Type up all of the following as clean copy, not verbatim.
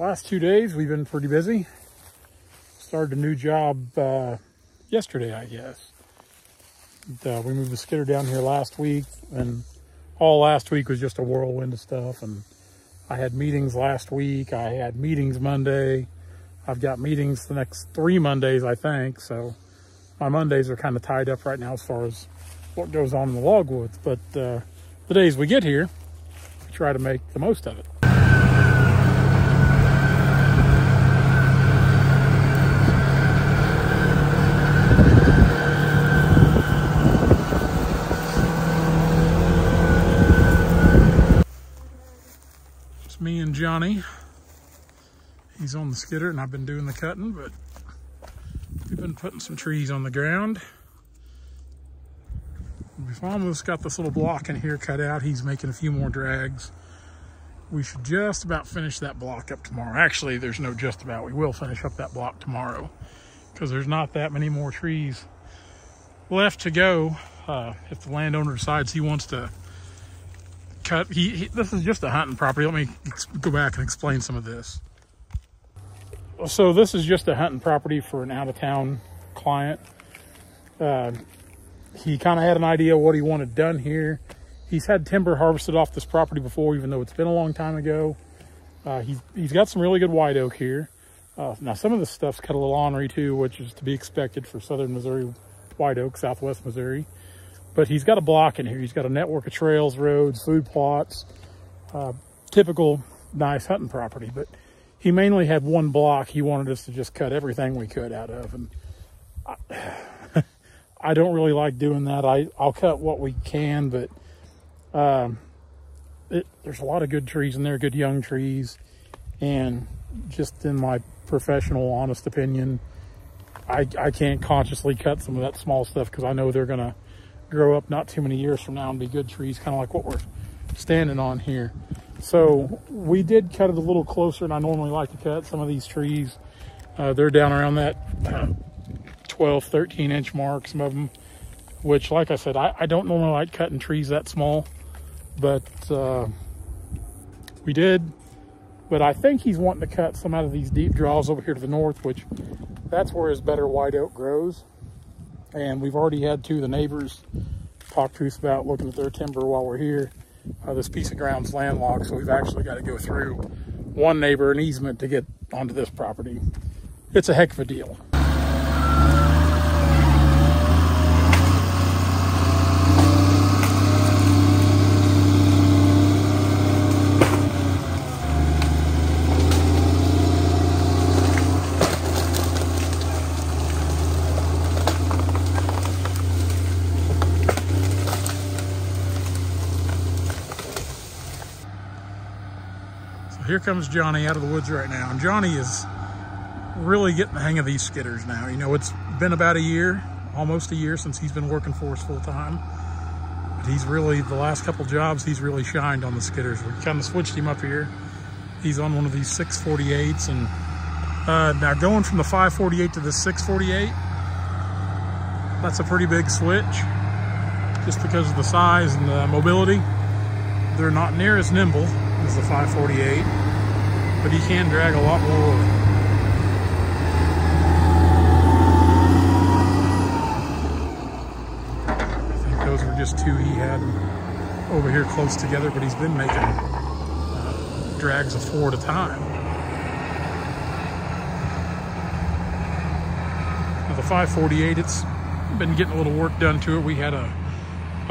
Last 2 days we've been pretty busy. Started a new job yesterday, I guess. We moved the skidder down here last week, and all last week was just a whirlwind of stuff. And I had meetings last week. I had meetings Monday. I've got meetings the next 3 Mondays, I think. So my Mondays are kind of tied up right now as far as what goes on in the logwoods. But the days we get here, we try to make the most of it. Me and Johnny, he's on the skidder and I've been doing the cutting, but we've been putting some trees on the ground. We've almost got this little block in here cut out. He's making a few more drags. We should just about finish that block up tomorrow. Actually, there's no just about. We will finish up that block tomorrow because there's not that many more trees left to go. If the landowner decides he wants to cut, this is just a hunting property. Let me go back and explain some of this. So this is just a hunting property for an out-of-town client. He kind of had an idea what he wanted done here. He's had timber harvested off this property before, even though it's been a long time ago. He's got some really good white oak here. Now some of this stuff's cut a little ornery too, which is to be expected for southern Missouri white oak, southwest Missouri. But he's got a block in here. He's got a network of trails, roads, food plots, typical nice hunting property. But he mainly had one block he wanted us to just cut everything we could out of. And I don't really like doing that. I'll cut what we can, but there's a lot of good trees in there, good young trees. And just in my professional, honest opinion, I can't consciously cut some of that small stuff because I know they're going to grow up not too many years from now and be good trees, kind of like what we're standing on here. So we did cut it a little closer than I normally like to cut some of these trees. They're down around that 12, 13 inch mark, some of them, which, like I said, I don't normally like cutting trees that small, but we did. But I think he's wanting to cut some out of these deep draws over here to the north, which that's where his better white oak grows. And we've already had 2 of the neighbors talk to us about looking at their timber while we're here. This piece of ground's landlocked, so we've actually got to go through one neighbor, an easement, to get onto this property. It's a heck of a deal. Here comes Johnny out of the woods right now. And Johnny is really getting the hang of these skidders now. You know, it's been about a year, almost a year, since he's been working for us full time. But he's really, the last couple jobs, he's really shined on the skidders. We kind of switched him up here. He's on one of these 648s. And now going from the 548 to the 648, that's a pretty big switch. Just because of the size and the mobility. They're not near as nimble as the 548, but he can drag a lot more. I think those were just 2 he had over here close together, but he's been making drags of 4 at a time. Now the 548, it's been getting a little work done to it. We had a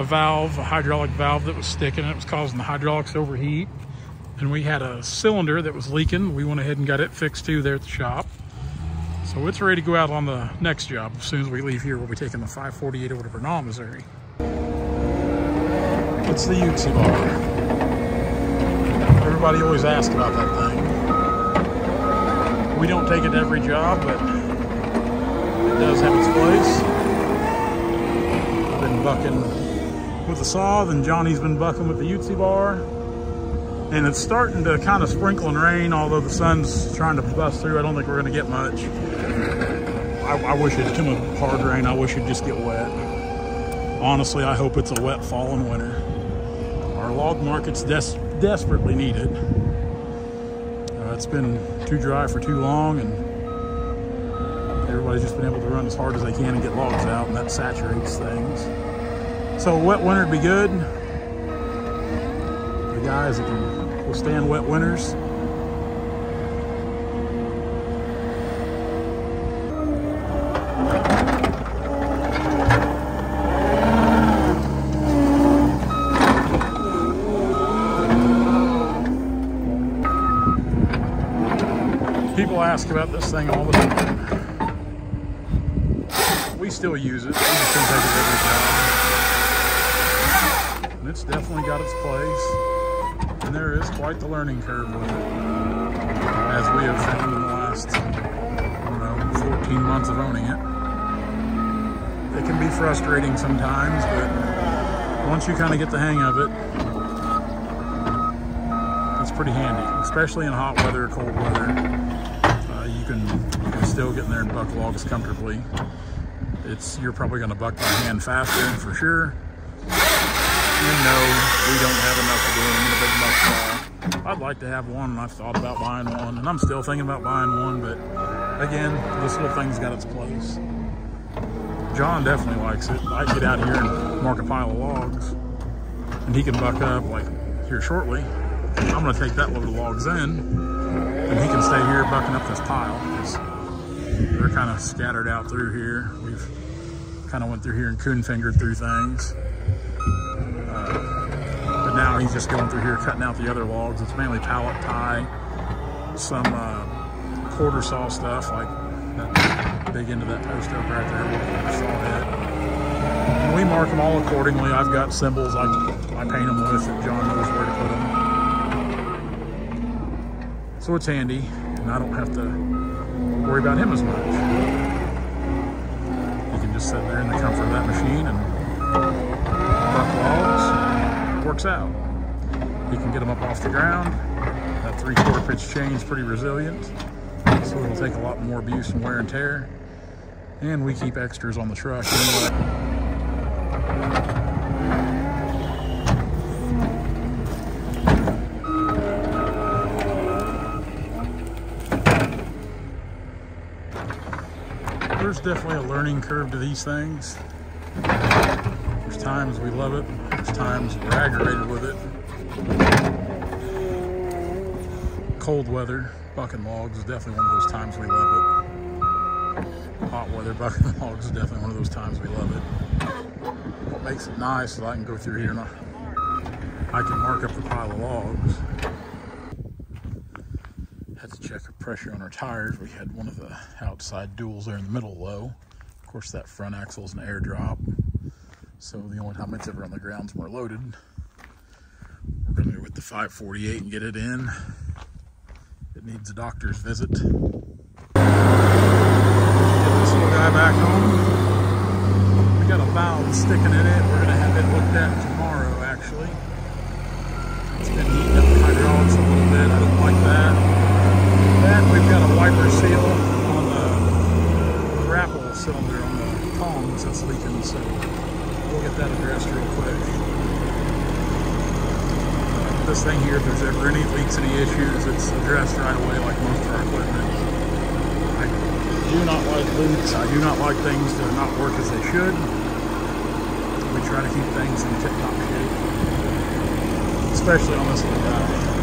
valve, a hydraulic valve that was sticking, and it was causing the hydraulics to overheat. And we had a cylinder that was leaking. We went ahead and got it fixed too there at the shop. So it's ready to go out on the next job. As soon as we leave here, we'll be taking the 548 over to Bernal, Missouri. It's the Yutzy Bar. Everybody always asks about that thing. We don't take it to every job, but it does have its place. I've been bucking with the saw, then Johnny's been bucking with the Yutzy Bar. And it's starting to kind of sprinkle and rain, although the sun's trying to bust through. I don't think we're gonna get much. I wish it'd come a hard rain. I wish it'd just get wet. Honestly, I hope it's a wet fall and winter. Our log market's desperately needed. It's been too dry for too long, and everybody's just been able to run as hard as they can and get logs out, and that saturates things. So a wet winter would be good. The guys that can withstand wet winters. People ask about this thing all the time. We still use it. We just don't take it every job. And it's definitely got its place. And there is quite the learning curve with it, as we have found in the last, I don't know, 14 months of owning it. It can be frustrating sometimes, but once you kind of get the hang of it, it's pretty handy, especially in hot weather, cold weather. You can still get in there and buck logs comfortably. You're probably going to buck by hand faster for sure. You know, we don't have enough of them in a big buck saw. I'd like to have one, and I've thought about buying one, and I'm still thinking about buying one, but again, this little thing's got its place. John definitely likes it. I get out here and mark a pile of logs, and he can buck up like here shortly. I'm going to take that load of logs in, and he can stay here bucking up this pile, because they're kind of scattered out through here. We've kind of went through here and coon fingered through things. But now he's just going through here cutting out the other logs. It's mainly pallet tie, some quarter saw stuff, like that big end of that post oak right there, quarter saw head. And we mark them all accordingly. I've got symbols I paint them with that John knows where to put them. So it's handy, and I don't have to worry about him as much. You can just sit there in the comfort of that machine and buck logs. Works out. You can get them up off the ground. That 3/4 pitch chain is pretty resilient, so it'll take a lot more abuse and wear and tear. And we keep extras on the truck anyway. There's definitely a learning curve to these things. There's times we love it, there's times we're aggravated with it. Cold weather, bucking logs is definitely one of those times we love it. Hot weather, bucking logs is definitely one of those times we love it. What makes it nice is I can go through here and I can mark up the pile of logs. Had to check the pressure on our tires. We had one of the outside duals there in the middle low. Of course, that front axle is an air drop. So the only time it's ever on the ground is when we're loaded. We're going to go with the 548 and get it in. It needs a doctor's visit. Get this little guy back home. We got a valve sticking in it. We're going to have it looked at tomorrow, actually. It's been heating up the hydraulics a little bit. I don't like that. And we've got a wiper seal on the grapple cylinder on the tongs that's leaking, so we'll get that addressed real quick. This thing here, if there's ever any leaks, any issues, it's addressed right away like most of our equipment. I do not like leaks. I do not like things to not work as they should. We try to keep things in tip-top shape, especially on this little guy.